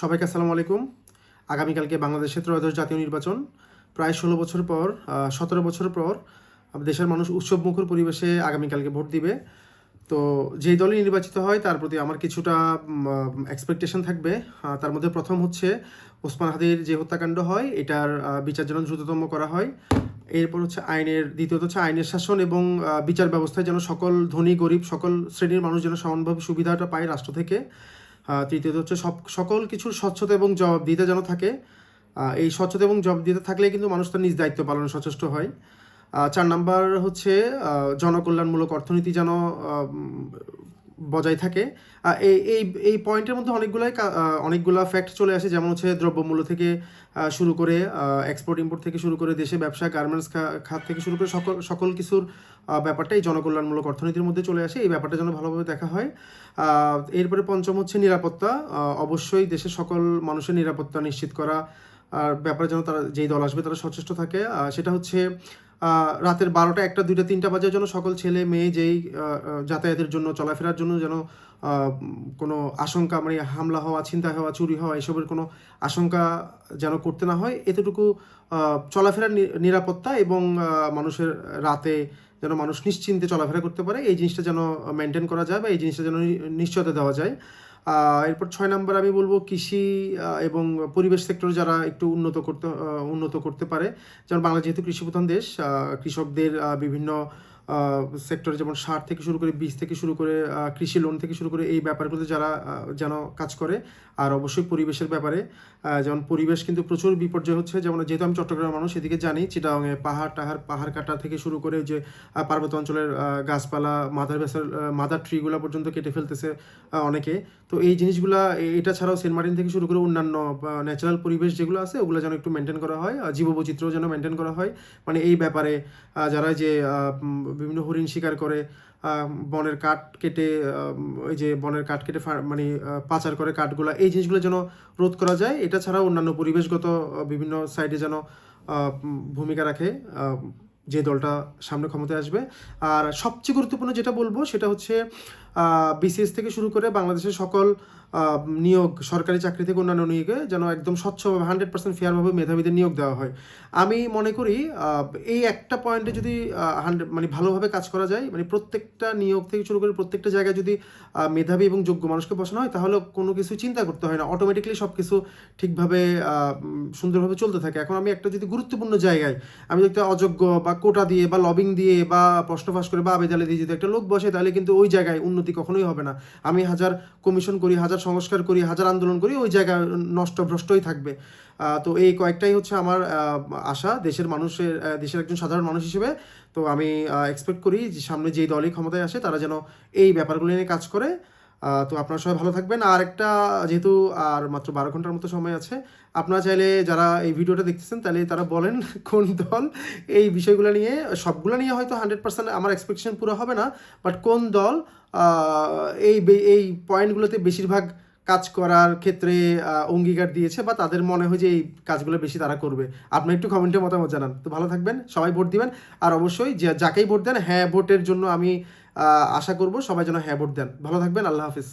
সবাইকে আসসালামু আলাইকুম। আগামীকালকে বাংলাদেশের ত্রয়োদশ জাতীয় নির্বাচন। প্রায় ১৬ বছর পর ১৭ বছর পর দেশের মানুষ উৎসবমুখর পরিবেশে আগামীকালকে ভোট দিবে। তো যেই দলই নির্বাচিত হয় তার প্রতি আমার কিছুটা এক্সপেকটেশন থাকবে। তার মধ্যে প্রথম হচ্ছে ওসমান হাদির যে হত্যাকাণ্ড হয় এটার বিচার যেন দ্রুততম করা হয়। এরপর হচ্ছে দ্বিতীয়ত হচ্ছে আইনের শাসন এবং বিচার ব্যবস্থায় যেন সকল ধনী গরিব সকল শ্রেণীর মানুষ যেন সমানভাবে সুবিধাটা পায় রাষ্ট্র থেকে। তৃতীয়ত হচ্ছে সকল কিছুর স্বচ্ছতা এবং জবাবদিহিতা যেন থাকে। এই স্বচ্ছতা এবং জবাবদিহিতা থাকলে কিন্তু মানুষ তার নিজ দায়িত্ব পালনে সচেষ্ট হয়। ৪ নাম্বার হচ্ছে জনকল্যাণমূলক অর্থনীতি যেন বজায় থাকে। এই এই এই পয়েন্টের মধ্যে অনেকগুলা ফ্যাক্ট চলে আসে, যেমন হচ্ছে দ্রব্যমূল্য থেকে শুরু করে এক্সপোর্ট ইম্পোর্ট থেকে শুরু করে দেশে ব্যবসা গার্মেন্টস খাত থেকে শুরু করে সকল কিছুর ব্যাপারটাই জনকল্যাণমূলক অর্থনীতির মধ্যে চলে আসে। এই ব্যাপারটা যেন ভালোভাবে দেখা হয়। এরপরে পঞ্চম হচ্ছে নিরাপত্তা। অবশ্যই দেশের সকল মানুষের নিরাপত্তা নিশ্চিত করা আর ব্যাপারে যেন তারা যেই দল আসবে তারা সচেষ্ট থাকে। সেটা হচ্ছে রাতের ১২টা, ১টা, ২টা, ৩টা বাজে যেন সকল ছেলে মেয়ে যেই যাতায়াতের জন্য চলাফেরার জন্য যেন কোনো আশঙ্কা, মানে হামলা হওয়া, ছিনতাই হওয়া, চুরি হওয়া এসবের কোনো আশঙ্কা যেন করতে না হয়। এতটুকু চলাফেরার নিরাপত্তা এবং মানুষের রাতে যেন মানুষ নিশ্চিন্তে চলাফেরা করতে পারে, এই জিনিসটা যেন মেনটেন করা যায় বা এই জিনিসটা যেন নিশ্চয়তা দেওয়া যায়। এরপর ৬ নাম্বার আমি বলবো কৃষি এবং পরিবেশ সেক্টর যারা একটু উন্নত করতে পারে। যেমন বাংলাদেশ যেহেতু কৃষিপ্রধান দেশ, কৃষকদের বিভিন্ন সেক্টরে যেমন সার থেকে শুরু করে বীজ থেকে শুরু করে কৃষি লোন থেকে শুরু করে এই ব্যাপারগুলোতে যারা যেন কাজ করে। আর অবশ্যই পরিবেশের ব্যাপারে, যেমন পরিবেশ কিন্তু প্রচুর বিপর্যয় হচ্ছে। যেমন যেহেতু আমি চট্টগ্রামের মানুষ, এদিকে জানি চিটাগাংয়ে পাহাড় কাটা থেকে শুরু করে যে পার্বত্য অঞ্চলের গাছপালা, মাদার ট্রিগুলো পর্যন্ত কেটে ফেলতেছে অনেকে। তো এই জিনিসগুলা, এটা ছাড়াও সেন্ট মার্টিন থেকে শুরু করে অন্যান্য ন্যাচারাল পরিবেশ যেগুলো আছে ওগুলো যেন একটু মেনটেন করা হয়, জীববৈচিত্র্য যেন মেনটেন করা হয়। মানে এই ব্যাপারে যারা যে বিভিন্ন হরিণ শিকার করে, বনের কাঠ কেটে ওই যে বনের কাঠ কেটে মানে পাচার করে কাঠগুলা, এই জিনিসগুলো যেন রোধ করা যায়। এটা ছাড়াও অন্যান্য পরিবেশগত বিভিন্ন সাইডে যেন ভূমিকা রাখে যে দলটা সামনে ক্ষমতায় আসবে। আর সবচেয়ে গুরুত্বপূর্ণ যেটা বলবো সেটা হচ্ছে বিসিএস থেকে শুরু করে বাংলাদেশের সকল নিয়োগ, সরকারি চাকরি থেকে অন্যান্য নিয়োগে যেন একদম স্বচ্ছভাবে 100% ফেয়ারভাবে মেধাবীদের নিয়োগ দেওয়া হয়। আমি মনে করি এই একটা পয়েন্টে যদি মানে ভালোভাবে কাজ করা যায়, মানে প্রত্যেকটা নিয়োগ থেকে শুরু করে প্রত্যেকটা জায়গায় যদি মেধাবী এবং যোগ্য মানুষকে বসানো হয়, তাহলে কোনো কিছু চিন্তা করতে হয় না, অটোমেটিকলি সব কিছু ঠিকভাবে সুন্দরভাবে চলতে থাকে। এখন আমি একটা যদি গুরুত্বপূর্ণ জায়গায় আমি যদি অযোগ্য বা কোটা দিয়ে বা লবিং দিয়ে বা প্রশ্ন ফাঁস করে বা আবেদন দিয়ে যদি একটা লোক বসে, তাহলে কিন্তু ওই জায়গায় উন্নতি কখনোই হবে না। আমি হাজার কমিশন করি, হাজার সংস্কার করি, হাজার আন্দোলন করি, ওই জায়গায় ভ্রষ্টই থাকবে। তো এই কয়েকটাই হচ্ছে আমার আশা দেশের একজন সাধারণ মানুষ হিসেবে। তো আমি এক্সপেক্ট করি যে সামনে যেই দলই ক্ষমতায় আসে তারা যেন এই ব্যাপারগুলো নিয়ে কাজ করে। তো আপনারা সবাই ভালো থাকবেন। আর একটা, যেহেতু আর মাত্র ১২ ঘন্টার মতো সময় আছে, আপনারা চাইলে যারা এই ভিডিওটা দেখতেছেন তাহলে তারা বলেন কোন দল এই বিষয়গুলো নিয়ে, সবগুলো নিয়ে হয়তো 100% আমার এক্সপেকটেশন পুরো হবে না, বাট কোন দল এই পয়েন্টগুলোতে বেশিরভাগ কাজ করার ক্ষেত্রে অঙ্গীকার দিয়েছে বা তাদের মনে হয় যে এই কাজগুলো বেশি তারা করবে। আপনি একটু কমেন্টে মতামত জানান। তো ভালো থাকবেন, সবাই ভোট দিবেন। আর অবশ্যই যাকেই ভোট দেন, হ্যাঁ ভোটের জন্য আমি আশা করব সবাই যেন হ্যাঁ ভোট দেন। ভালো থাকবেন, আল্লাহ হাফিজ।